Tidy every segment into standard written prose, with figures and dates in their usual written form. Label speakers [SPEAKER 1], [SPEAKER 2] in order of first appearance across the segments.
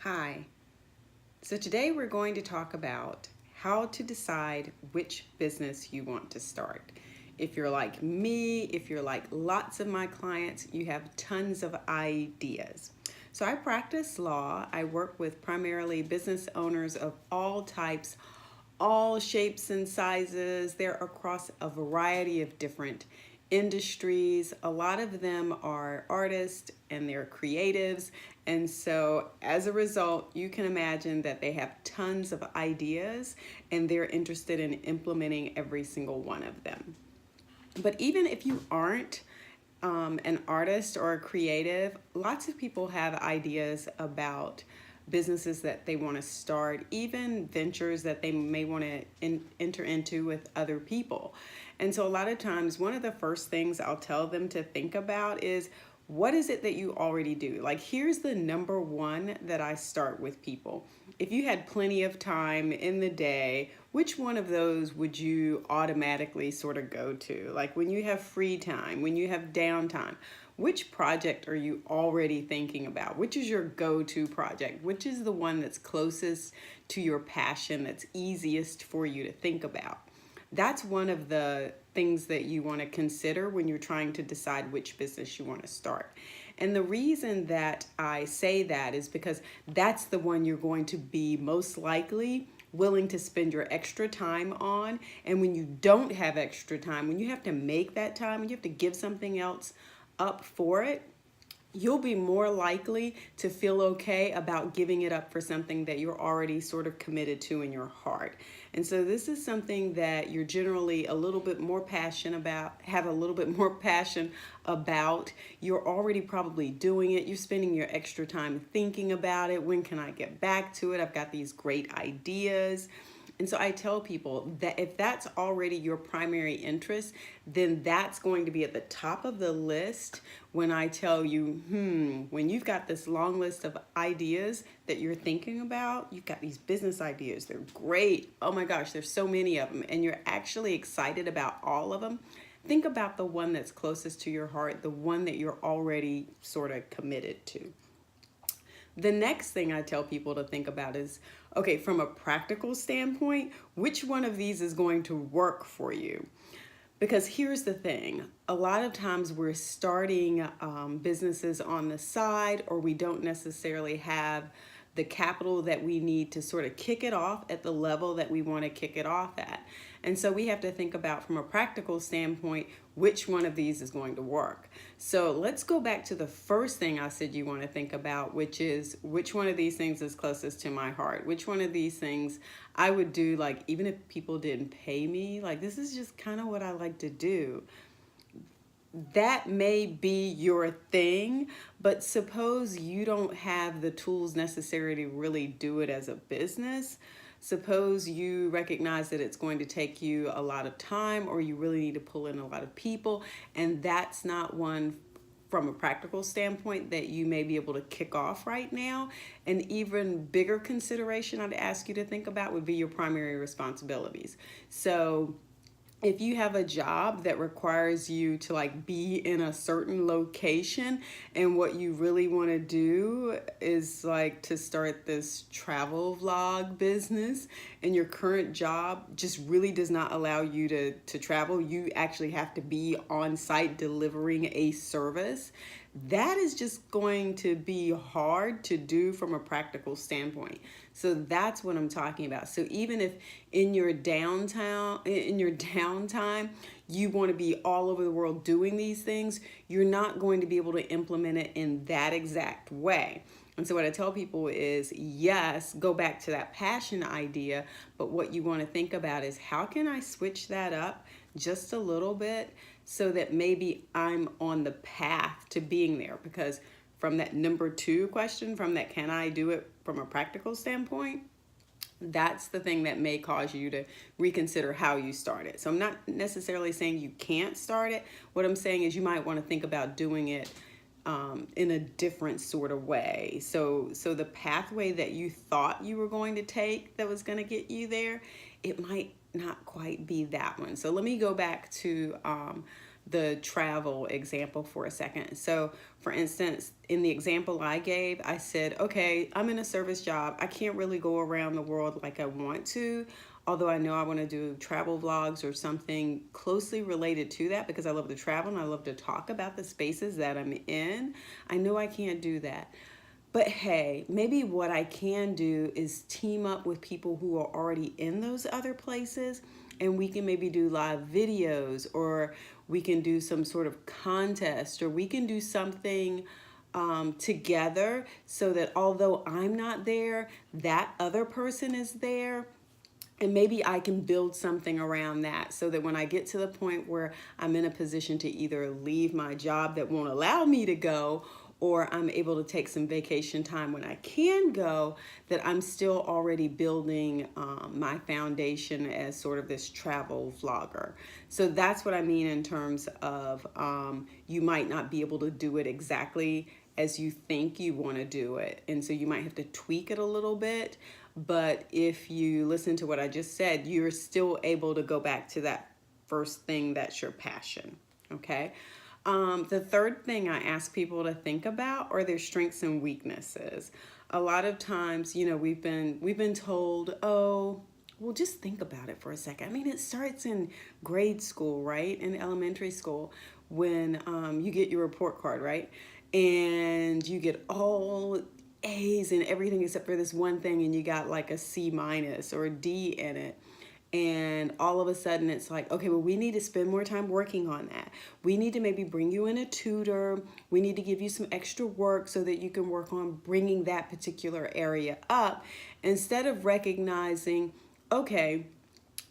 [SPEAKER 1] Hi. So today we're going to talk about how to decide which business you want to start. If you're like me, if you're like lots of my clients, you have tons of ideas. So I practice law. I work with primarily business owners of all types, all shapes and sizes. They're across a variety of different industries. A lot of them are artists and they're creatives. And so, as a result, you can imagine that they have tons of ideas and they're interested in implementing every single one of them. But even if you aren't an artist or a creative, lots of people have ideas about businesses that they want to start, even ventures that they may want to enter into with other people. And so, a lot of times, one of the first things I'll tell them to think about is what is it that you already do? Like, here's the number one that I start with people. If you had plenty of time in the day, which one of those would you automatically sort of go to? Like when you have free time, when you have downtime, which project are you already thinking about? Which is your go-to project? Which is the one that's closest to your passion, that's easiest for you to think about? That's one of the things that you want to consider when you're trying to decide which business you want to start. And the reason that I say that is because that's the one you're going to be most likely willing to spend your extra time on. And when you don't have extra time, when you have to make that time, when you have to give something else up for it, you'll be more likely to feel okay about giving it up for something that you're already sort of committed to in your heart. And so this is something that you're generally a little bit more passionate about, have a little bit more passion about. You're already probably doing it. You're spending your extra time thinking about it. When can I get back to it? I've got these great ideas. And so I tell people that if that's already your primary interest, then that's going to be at the top of the list when I tell you, when you've got this long list of ideas that you're thinking about, you've got these business ideas, they're great. Oh my gosh, there's so many of them, and you're actually excited about all of them. Think about the one that's closest to your heart, the one that you're already sort of committed to. The next thing I tell people to think about is, okay, from a practical standpoint, which one of these is going to work for you? Because here's the thing, a lot of times we're starting businesses on the side, or we don't necessarily have the capital that we need to sort of kick it off at the level that we want to kick it off at. And so we have to think about, from a practical standpoint, which one of these is going to work. So let's go back to the first thing I said you want to think about, which is which one of these things is closest to my heart? Which one of these things I would do, like, even if people didn't pay me, like, this is just kind of what I like to do. That may be your thing, but suppose you don't have the tools necessary to really do it as a business. Suppose you recognize that it's going to take you a lot of time, or you really need to pull in a lot of people, and that's not one from a practical standpoint that you may be able to kick off right now. An even bigger consideration I'd ask you to think about would be your primary responsibilities. So if you have a job that requires you to like be in a certain location, and what you really want to do is like to start this travel vlog business, and your current job just really does not allow you to travel, you actually have to be on site delivering a service, that is just going to be hard to do from a practical standpoint. So that's what I'm talking about. So even if in your downtime, you want to be all over the world doing these things, you're not going to be able to implement it in that exact way. And so what I tell people is, yes, go back to that passion idea, but what you want to think about is, how can I switch that up just a little bit so that maybe I'm on the path to being there? Because from that number two question, from that can I do it from a practical standpoint, that's the thing that may cause you to reconsider how you start it. So I'm not necessarily saying you can't start it. What I'm saying is you might want to think about doing it in a different sort of way. So the pathway that you thought you were going to take that was going to get you there, it might not quite be that one. So let me go back to the travel example for a second. So for instance, in the example I gave, I said, okay, I'm in a service job. I can't really go around the world like I want to, although I know I want to do travel vlogs or something closely related to that because I love to travel and I love to talk about the spaces that I'm in. I know I can't do that. But hey, maybe what I can do is team up with people who are already in those other places, and we can maybe do live videos, or we can do some sort of contest, or we can do something together so that although I'm not there, that other person is there. And maybe I can build something around that so that when I get to the point where I'm in a position to either leave my job that won't allow me to go, or I'm able to take some vacation time when I can go, that I'm still already building my foundation as sort of this travel vlogger. So that's what I mean in terms of you might not be able to do it exactly as you think you want to do it. And so you might have to tweak it a little bit. But if you listen to what I just said, you're still able to go back to that first thing that's your passion, okay? The third thing I ask people to think about are their strengths and weaknesses. A lot of times, you know, we've been told, oh, well, just think about it for a second. I mean, it starts in grade school, right? In elementary school, when you get your report card, right? And you get all A's and everything except for this one thing, and you got like a C minus or a D in it. And all of a sudden it's like, okay, well, we need to spend more time working on that. We need to maybe bring you in a tutor. We need to give you some extra work so that you can work on bringing that particular area up, instead of recognizing, okay,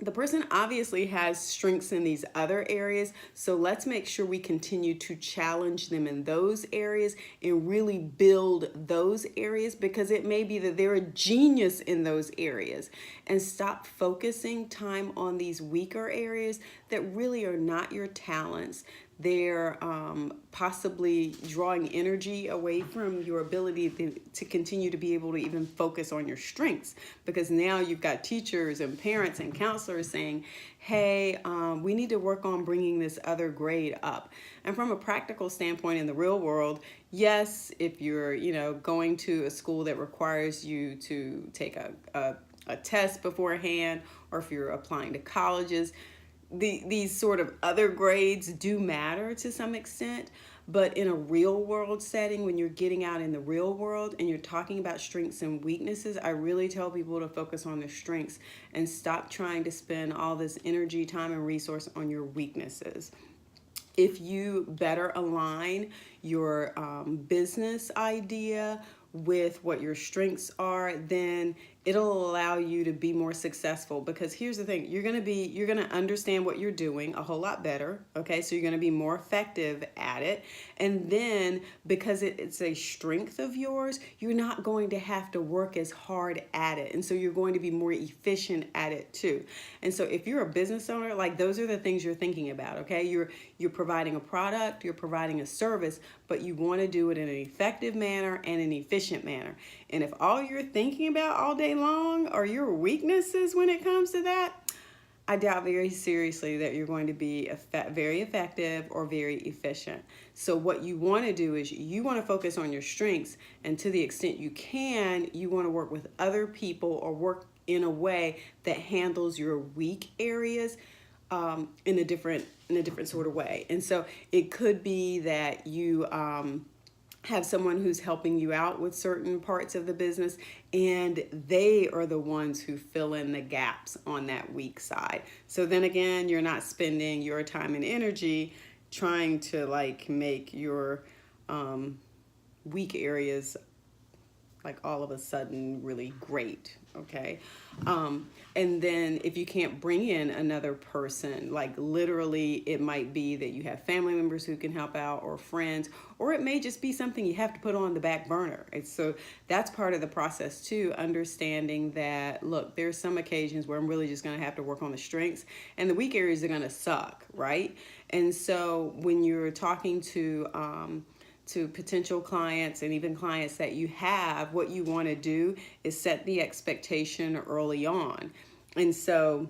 [SPEAKER 1] the person obviously has strengths in these other areas, so let's make sure we continue to challenge them in those areas and really build those areas, because it may be that they're a genius in those areas, and stop focusing time on these weaker areas that really are not your talents. They're possibly drawing energy away from your ability to continue to be able to even focus on your strengths, because now you've got teachers and parents and counselors saying, hey, we need to work on bringing this other grade up. And from a practical standpoint in the real world, yes, if you're, you know, going to a school that requires you to take a test beforehand, or if you're applying to colleges, these sort of other grades do matter to some extent. But in a real world setting, when you're getting out in the real world and you're talking about strengths and weaknesses, I really tell people to focus on their strengths and stop trying to spend all this energy, time, and resource on your weaknesses. If you better align your business idea with what your strengths are, then it'll allow you to be more successful. Because here's the thing, you're gonna understand what you're doing a whole lot better, okay? So you're gonna be more effective at it. And then because it's a strength of yours, you're not going to have to work as hard at it. And so you're going to be more efficient at it too. And so if you're a business owner, like, those are the things you're thinking about, okay? You're providing a product, you're providing a service, but you want to do it in an effective manner and an efficient manner. And if all you're thinking about all day long are your weaknesses when it comes to that, I doubt very seriously that you're going to be very effective or very efficient. So what you want to do is you want to focus on your strengths, and to the extent you can, you want to work with other people or work in a way that handles your weak areas in a different sort of way. And so it could be that you have someone who's helping you out with certain parts of the business, and they are the ones who fill in the gaps on that weak side. So then again, you're not spending your time and energy trying to like make your weak areas like all of a sudden really great, okay? And then if you can't bring in another person, like literally it might be that you have family members who can help out, or friends, or it may just be something you have to put on the back burner. And so that's part of the process too, understanding that, look, there's some occasions where I'm really just gonna have to work on the strengths, and the weak areas are gonna suck, right? And so when you're talking to potential clients and even clients that you have, what you want to do is set the expectation early on. And so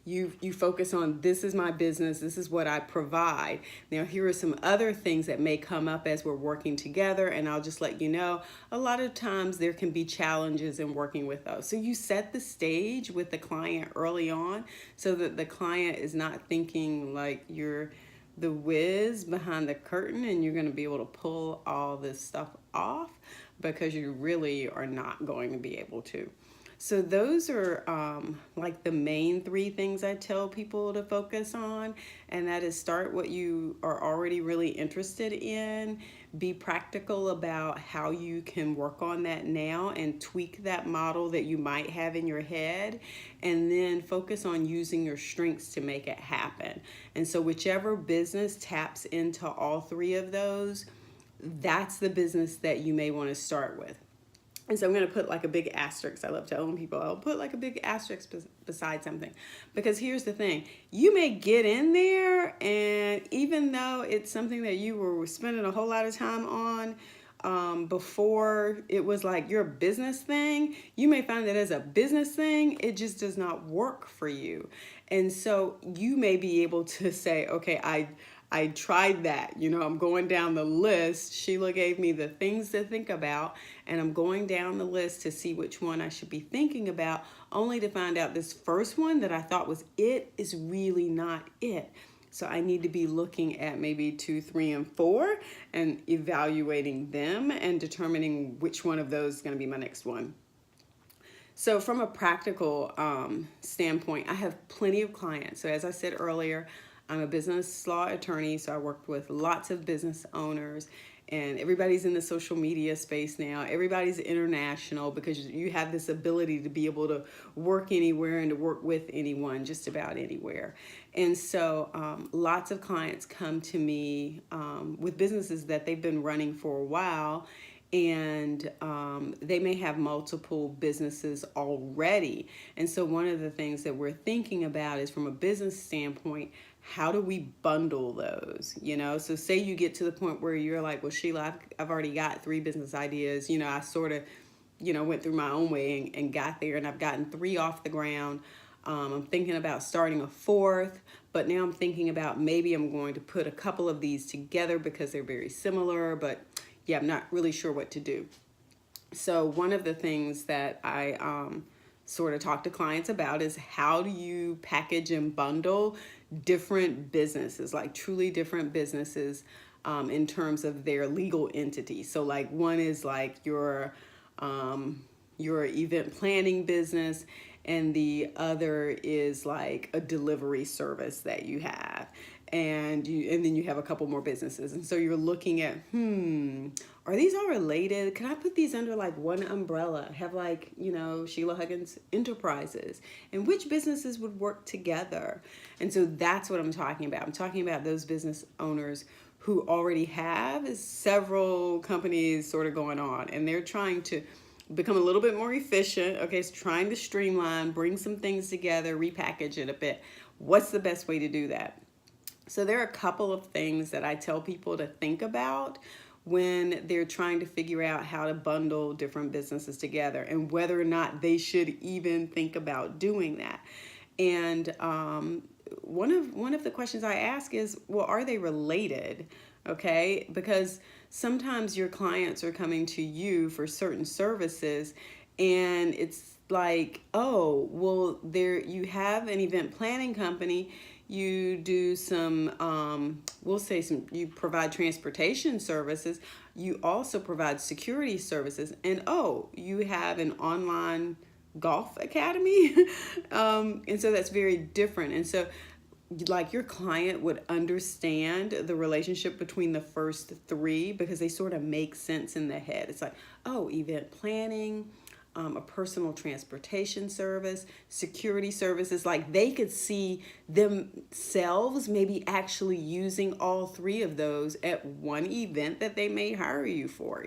[SPEAKER 1] You focus on, this is my business, this is what I provide. Now, here are some other things that may come up as we're working together, and I'll just let you know, a lot of times there can be challenges in working with those. So you set the stage with the client early on so that the client is not thinking like you're the whiz behind the curtain and you're going to be able to pull all this stuff off, because you really are not going to be able to. So those are like the main three things I tell people to focus on, and that is, start what you are already really interested in, be practical about how you can work on that now and tweak that model that you might have in your head, and then focus on using your strengths to make it happen. And so whichever business taps into all three of those, that's the business that you may want to start with. And so I'm going to put like a big asterisk. I love telling people, I'll put like a big asterisk beside something. Because here's the thing. You may get in there, and even though it's something that you were spending a whole lot of time on before it was like your business thing, you may find that as a business thing, it just does not work for you. And so you may be able to say, okay, I tried that. I'm going down the list. Sheila gave me the things to think about, and I'm going down the list to see which one I should be thinking about, only to find out this first one that I thought was it is really not it. So I need to be looking at maybe 2, 3, and 4 and evaluating them and determining which one of those is going to be my next one. So from a practical standpoint, I have plenty of clients. So as I said earlier, I'm a business law attorney, so I worked with lots of business owners, and everybody's in the social media space now. Everybody's international because you have this ability to be able to work anywhere and to work with anyone, just about anywhere. And so lots of clients come to me with businesses that they've been running for a while, and they may have multiple businesses already. And so one of the things that we're thinking about is, from a business standpoint, how do we bundle those? So say you get to the point where you're like, well, Sheila, I've already got 3 business ideas. I sort of, went through my own way and got there, and I've gotten 3 off the ground. I'm thinking about starting a 4th, but now I'm thinking about maybe I'm going to put a couple of these together because they're very similar, but yeah, I'm not really sure what to do. So one of the things that I sort of talk to clients about is, how do you package and bundle different businesses, like truly different businesses in terms of their legal entity. So like one is like your event planning business, and the other is like a delivery service that you have. And then you have a couple more businesses. And so you're looking at, are these all related? Can I put these under like one umbrella? Have like, Sheila Huggins Enterprises? And which businesses would work together? And so that's what I'm talking about. I'm talking about those business owners who already have several companies sort of going on, and they're trying to become a little bit more efficient. Okay, so trying to streamline, bring some things together, repackage it a bit. What's the best way to do that? So there are a couple of things that I tell people to think about when they're trying to figure out how to bundle different businesses together, and whether or not they should even think about doing that. And one of the questions I ask is, well, are they related? Okay, because sometimes your clients are coming to you for certain services, and it's like, oh, well, you have an event planning company. You do some, you provide transportation services. You also provide security services. And you have an online golf academy. And so that's very different. And so like your client would understand the relationship between the first 3, because they sort of make sense in their head. It's like, event planning, a personal transportation service, security services. Like they could see themselves maybe actually using all 3 of those at one event that they may hire you for,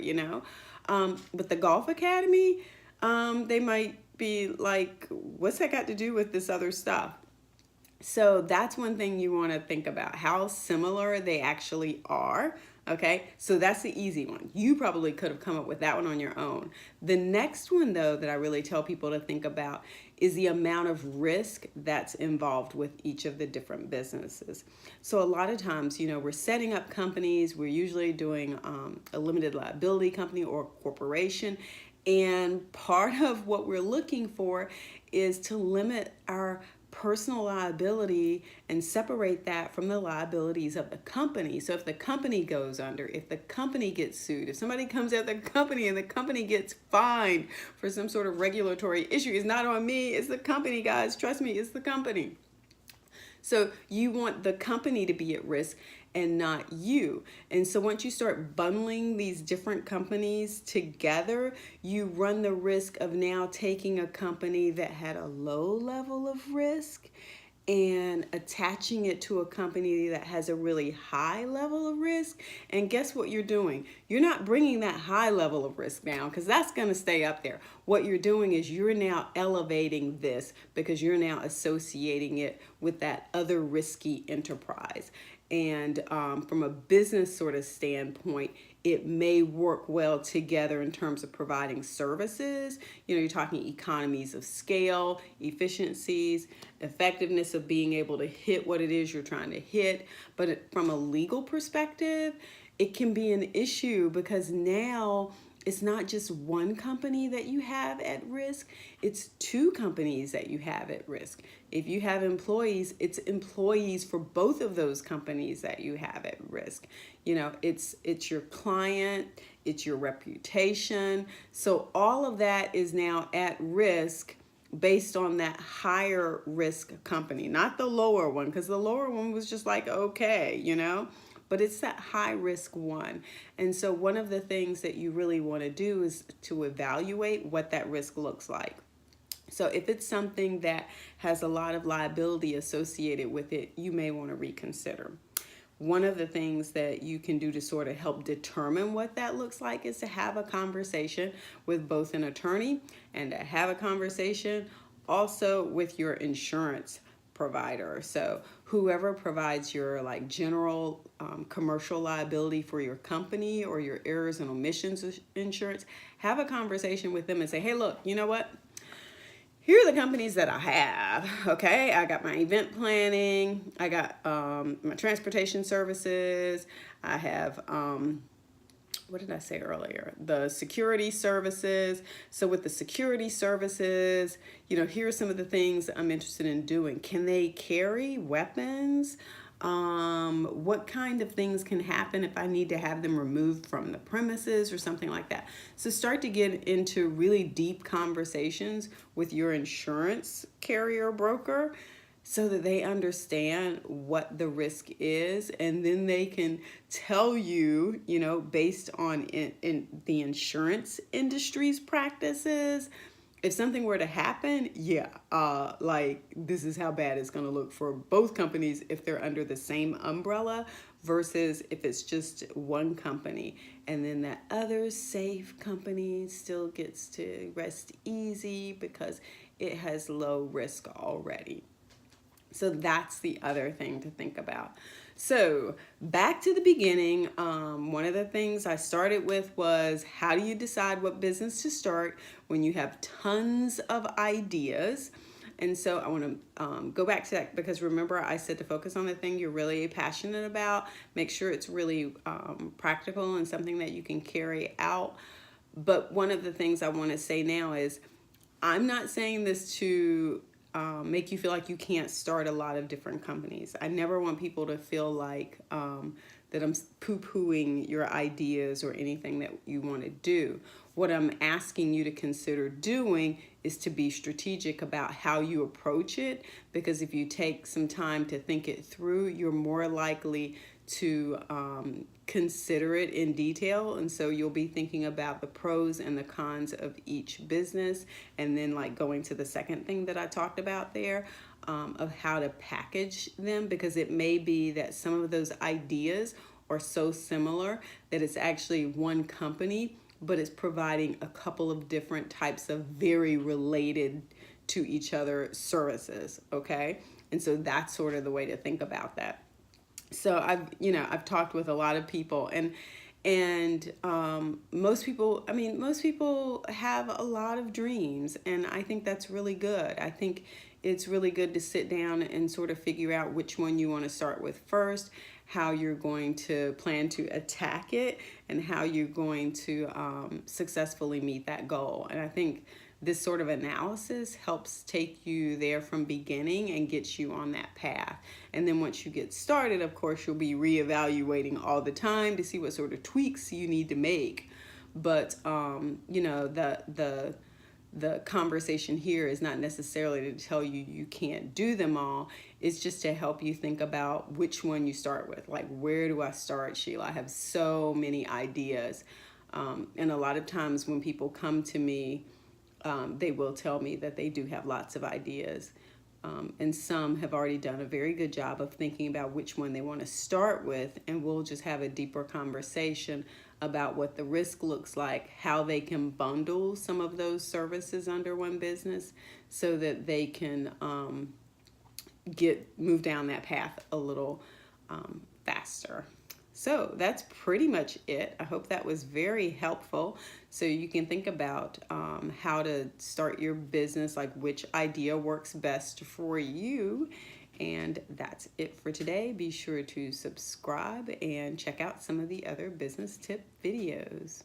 [SPEAKER 1] But the golf academy, they might be like, what's that got to do with this other stuff? So that's one thing you want to think about, how similar they actually are. Okay, so that's the easy one. You probably could have come up with that one on your own. The next one, though, that I really tell people to think about is the amount of risk that's involved with each of the different businesses. So, a lot of times, we're setting up companies, we're usually doing a limited liability company or corporation. And part of what we're looking for is to limit our personal liability and separate that from the liabilities of the company. So if the company goes under, if the company gets sued, if somebody comes at the company and the company gets fined for some sort of regulatory issue, it's not on me, it's the company, guys. Trust me, it's the company. So you want the company to be at risk and not you. And so once you start bundling these different companies together, you run the risk of now taking a company that had a low level of risk and attaching it to a company that has a really high level of risk. And guess what you're doing? You're not bringing that high level of risk down, because that's going to stay up there. What you're doing is you're now elevating this because you're now associating it with that other risky enterprise. And from a business sort of standpoint, it may work well together in terms of providing services. You're talking economies of scale, efficiencies, effectiveness of being able to hit what it is you're trying to hit. But from a legal perspective, it can be an issue because now it's not just one company that you have at risk, it's two companies that you have at risk. If you have employees, it's employees for both of those companies that you have at risk. It's your client, it's your reputation. So all of that is now at risk based on that higher risk company, not the lower one, because the lower one was just like, okay, but it's that high risk one. And so one of the things that you really want to do is to evaluate what that risk looks like. So if it's something that has a lot of liability associated with it, you may want to reconsider. One of the things that you can do to sort of help determine what that looks like is to have a conversation with both an attorney and to have a conversation also with your insurance provider. So whoever provides your general commercial liability for your company or your errors and omissions insurance, have a conversation with them and say, hey, look, you know what? Here are the companies that I have, okay? I got my event planning, I got my transportation services, I have, what did I say earlier? The security services. So with the security services, here are some of the things I'm interested in doing. Can they carry weapons? What kind of things can happen if I need to have them removed from the premises or something like that? So start to get into really deep conversations with your insurance carrier broker so that they understand what the risk is, and then they can tell you, based on in the insurance industry's practices, if something were to happen, this is how bad it's going to look for both companies if they're under the same umbrella versus if it's just one company. And then that other safe company still gets to rest easy because it has low risk already. So that's the other thing to think about. So back to the beginning, one of the things I started with was, how do you decide what business to start when you have tons of ideas? And so I want to go back to that, because remember I said to focus on the thing you're really passionate about. Make sure it's really practical and something that you can carry out. But one of the things I want to say now is, I'm not saying this to make you feel like you can't start a lot of different companies. I never want people to feel like that I'm poo-pooing your ideas or anything that you want to do. What I'm asking you to consider doing is to be strategic about how you approach it, because if you take some time to think it through, you're more likely to consider it in detail. And so you'll be thinking about the pros and the cons of each business, and then going to the second thing that I talked about there, of how to package them, because it may be that some of those ideas are so similar that it's actually one company, but it's providing a couple of different types of very related to each other services, okay? And so that's sort of the way to think about that. So I've talked with a lot of people, and most people, most people have a lot of dreams, and I think that's really good. I think it's really good to sit down and sort of figure out which one you want to start with first, how you're going to plan to attack it, and how you're going to successfully meet that goal. And I think this sort of analysis helps take you there from beginning and gets you on that path. And then once you get started, of course, you'll be reevaluating all the time to see what sort of tweaks you need to make. But the conversation here is not necessarily to tell you you can't do them all. It's just to help you think about which one you start with. Like, where do I start, Sheila? I have so many ideas. And a lot of times when people come to me, they will tell me that they do have lots of ideas. And some have already done a very good job of thinking about which one they want to start with, and we'll just have a deeper conversation about what the risk looks like, how they can bundle some of those services under one business so that they can move down that path a little faster. So that's pretty much it. I hope that was very helpful. So you can think about how to start your business, like which idea works best for you. And that's it for today. Be sure to subscribe and check out some of the other business tip videos.